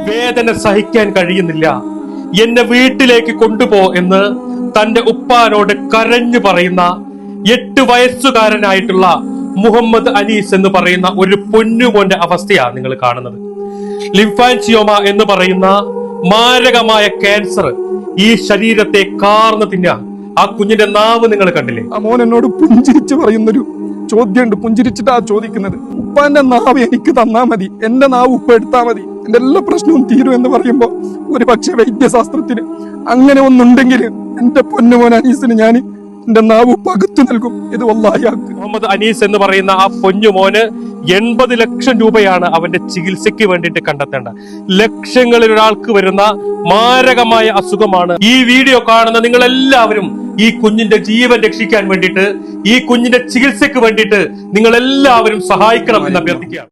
വേദന സഹിക്കാൻ കഴിയുന്നില്ല, എന്നെ വീട്ടിലേക്ക് കൊണ്ടുപോ എന്ന് തന്റെ ഉപ്പാനോട് കരഞ്ഞു പറയുന്ന 8 വയസ്സുകാരനായിട്ടുള്ള മുഹമ്മദ് അനീസ് എന്ന് പറയുന്ന ഒരു പൊന്നുമോന്റെ അവസ്ഥയാണ് നിങ്ങൾ കാണുന്നത്. ലിംഫാൻജിയോമ എന്ന് പറയുന്ന മാരകമായ ക്യാൻസർ ഈ ശരീരത്തെ കാർന്ന് തിന്ന ആ കുഞ്ഞിന്റെ നാവ് നിങ്ങൾ കണ്ടില്ലേ? ആ മോൻ എന്നോട് പുഞ്ചിരിച്ച് പറയുന്നൊരു ചോദ്യമുണ്ട്. പുഞ്ചിരിച്ചിട്ടാ ചോദിക്കുന്നത്, ഉപ്പാന്റെ നാവ് എനിക്ക് തന്നാ മതി, എന്റെ നാവ് ഉപ്പ എടുത്താ മതി, എന്റെ എല്ലാ പ്രശ്നവും തീരും എന്ന് പറയുമ്പോ ഒരു പക്ഷെ വൈദ്യശാസ്ത്രത്തിന് അങ്ങനെ ഒന്നുണ്ടെങ്കിൽ എന്റെ പൊന്നുമോൻ അനീസിന് ഞാൻ എന്റെ നാവ് പകുത്തു നൽകും. ഇത് വല്ലാഹിയാക്ക്. മുഹമ്മദ് അനീസ് എന്ന് പറയുന്ന ആ പൊന്നുമോന് 80 ലക്ഷം രൂപയാണ് അവന്റെ ചികിത്സയ്ക്ക് വേണ്ടിയിട്ട് കണ്ടെത്തേണ്ട. ലക്ഷങ്ങളിൽ ഒരാൾക്ക് വരുന്ന മാരകമായ അസുഖമാണ്. ഈ വീഡിയോ കാണുന്ന നിങ്ങൾ എല്ലാവരും ഈ കുഞ്ഞിന്റെ ജീവൻ രക്ഷിക്കാൻ വേണ്ടിയിട്ട്, ഈ കുഞ്ഞിന്റെ ചികിത്സയ്ക്ക് വേണ്ടിയിട്ട് നിങ്ങൾ എല്ലാവരും സഹായിക്കണം എന്ന് അഭ്യർത്ഥിക്കുകയാണ്.